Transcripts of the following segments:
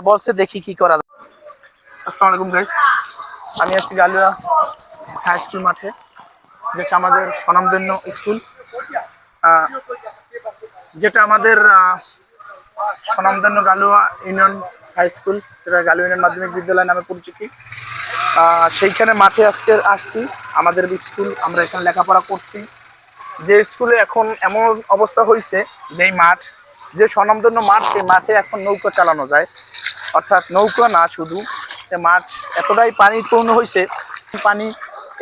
বলছে দেখি কি করা যায়। আসসালামু আলাইকুম গাইস, আমি আছি গালুয়া হাই স্কুল মাঠে, যেটা আমাদের স্বনামধন্য স্কুল, যেটা আমাদের স্বনামধন্য গালুয়া ইউনিয়ন হাই স্কুল, যেটা গালুয়া ইউনিয়ন মাধ্যমিক বিদ্যালয় নামে পরিচিতি। সেইখানে মাঠে আজকে আসছি, আমাদের স্কুল, আমরা এখানে লেখাপড়া করছি। যে স্কুলে এখন এমন অবস্থা হয়েছে, যেই মাঠ, যে স্বনামধন্য মাঠ, সেই মাঠে এখন নৌকা চালানো যায়। অর্থাৎ নৌকা না, শুধু সে মাঠ এতটাই পানিপূর্ণ হয়েছে, পানি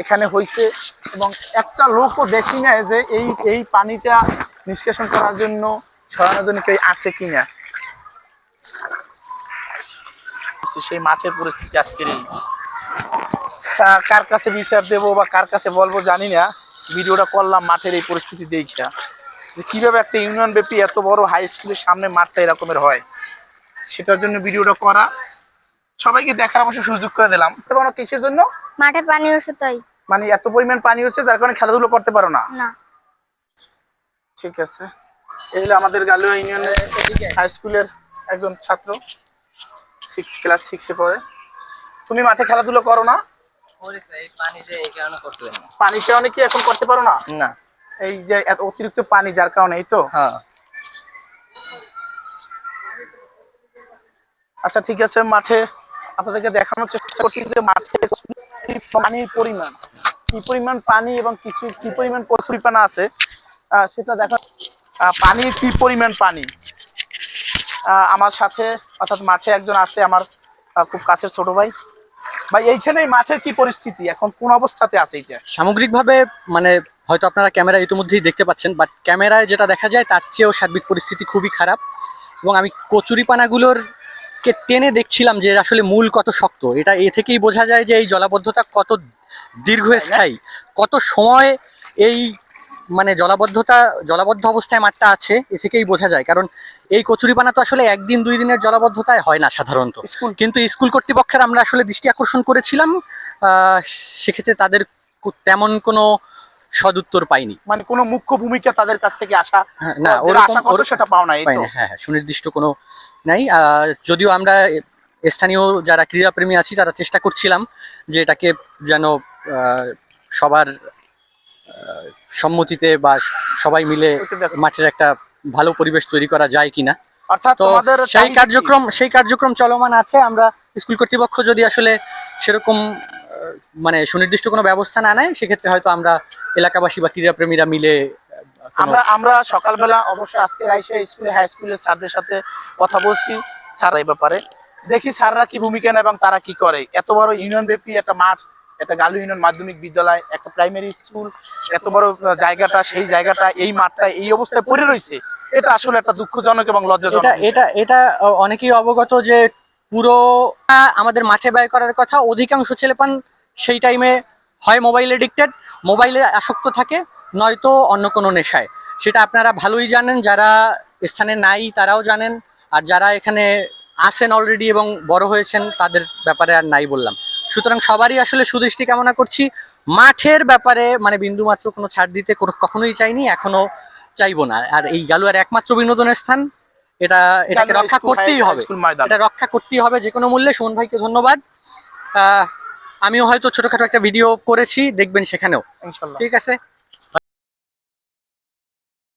এখানে হয়েছে, এবং একটা লোকও দেখি না যে এই পানিটা নিষ্কাশন করার জন্য, সরানোর জন্য কেউ আছে কিনা। সেই মাঠের পরিস্থিতি আজকের কার কাছে বিচার দেবো বা কার কাছে বলবো জানি না। ভিডিওটা করলাম মাঠের এই পরিস্থিতি দেখা, যে কিভাবে একটা ইউনিয়ন ব্যাপী এত বড় হাই স্কুলের সামনে মাঠটা এরকমের হয়, সেটার জন্য ভিডিওটা করা, সবাইকে দেখার অবশ্য সুযোগ করে দিলাম। তোমার কিসের জন্য? মাঠে পানি হচ্ছে তাই। মানে এত পরিমাণ পানি হচ্ছে যার কারণে খেলাধুলো করতে পারো না? না। ঠিক আছে, এই হলো আমাদের গালুয়া ইউনিয়নের হাই স্কুলের একজন ছাত্র, ক্লাস 6-এ পড়ে। তুমি মাঠে খেলাধুলো করো না? পানির কারণে কি এখন করতে পারো না? না, এই যে এত অতিরিক্ত পানি, যার কারণে। এই তো। হ্যাঁ। আচ্ছা ঠিক আছে, মাঠে আপনাদেরকে দেখানোর চেষ্টা করছি যে মাঠে পানির পরিমাণ কি, পরিমাণ পানি এবং কিছু কি পরিমাণ কচুরিপানা আছে, সেটা দেখা। পানির কি পরিমাণ পানি, আমার সাথে অর্থাৎ মাঠে একজন আছে, আমার খুব কাছের ছোট ভাই। ভাই, এইখানে মাঠের কি পরিস্থিতি, এখন কোন অবস্থাতে আছে এটা? সামগ্রিকভাবে মানে হয়তো আপনারা ক্যামেরা ইতিমধ্যেই দেখতে পাচ্ছেন, বাট ক্যামেরায় যেটা দেখা যায় তার চেয়েও সার্বিক পরিস্থিতি খুবই খারাপ। এবং আমি কচুরিপানাগুলোর কে টেনে দেখছিলাম যে আসলে মূল কত শক্ত। এটা এ থেকেই বোঝা যায় যে এই জলাবদ্ধতা কত দীর্ঘস্থায়ী, কত সময় এই মানে জলাবদ্ধ অবস্থায় মাঠটা আছে, এ থেকেই বোঝা যায়। কারণ এই কচুরিপানা তো আসলে একদিন 2 দিনের জলাবদ্ধতায় হয় না সাধারণত, কিন্তু স্কুল কর্তৃপক্ষের আমরা আসলে দৃষ্টি আকর্ষণ করেছিলাম, সেক্ষেত্রে তাদের তেমন কোনো সদুত্তর পাইনি। মানে কোনো মুখ্য ভূমিকা তাদের কাছ থেকে আসা না, সেটা পাও না? হ্যাঁ, সুনির্দিষ্ট কোনো নাই। যদিও আমরা স্থানীয় যারা ক্রীড়াপ্রেমী আছি তারা চেষ্টা করছিলাম যে এটাকে যেন সবার সম্মতিতে বা সবাই মিলে মাঠের একটা ভালো পরিবেশ তৈরি করা যায় কিনা। অর্থাৎ তোমাদের সেই কার্যক্রম চলমান আছে। আমরা স্কুল কর্তৃপক্ষ যদি আসলে সেরকম মানে সুনির্দিষ্ট কোনো ব্যবস্থা না নেয়, সেক্ষেত্রে হয়তো আমরা এলাকাবাসী বা ক্রীড়াপ্রেমীরা মিলে আমরা সকালবেলা অবশ্যই আজকে স্কুলে হাই স্কুলের স্যারদের সাথে কথা বলছি, স্যার এই ব্যাপারে দেখি স্যাররা কি ভূমিকা নেয় এবং তারা কি করে। এত বড় ইউনিয়ন ব্যাপী একটা মাঠ, একটা গালু ইউনিয়ন মাধ্যমিক বিদ্যালয়, একটা প্রাইমারি স্কুল, এত বড় জায়গাটা, সেই জায়গাটা, এই মাঠটা এই অবস্থায় পড়ে রয়েছে, এটা আসলে একটা দুঃখজনক এবং লজ্জাজনক। এটা অনেকেই অবগত যে পুরো আমাদের মাঠে ব্যয় করার কথা, অধিকাংশ ছেলেপান সেই টাইমে হয় মোবাইল এডিক্টেড, মোবাইলে আসক্ত থাকে, নয়তো অন্য কোনো নেশায়। সেটা আপনারা ভালোই জানেন, যারা স্থানে নাই তারাও জানেন, আর যারা এখানে আসেন অলরেডি এবং বড় হয়েছেন তাদের ব্যাপারে আর নাই বললাম। সুতরাং সবারই আসলে সুদৃষ্টি কামনা করছি। মাঠের ব্যাপারে মানে বিন্দুমাত্র কোনো ছাড় দিতে কখনোই চাইনি, এখনো চাইবো না। আর এই গালুয়ার একমাত্র বিনোদনের স্থান, এটাকে রক্ষা করতেই হবে, এটা রক্ষা করতেই হবে যে কোনো মূল্যে। সুমন ভাইকে ধন্যবাদ। আমিও হয়তো ছোটখাটো একটা ভিডিও করেছি, দেখবেন সেখানেও। ইনশাআল্লাহ। ঠিক আছে।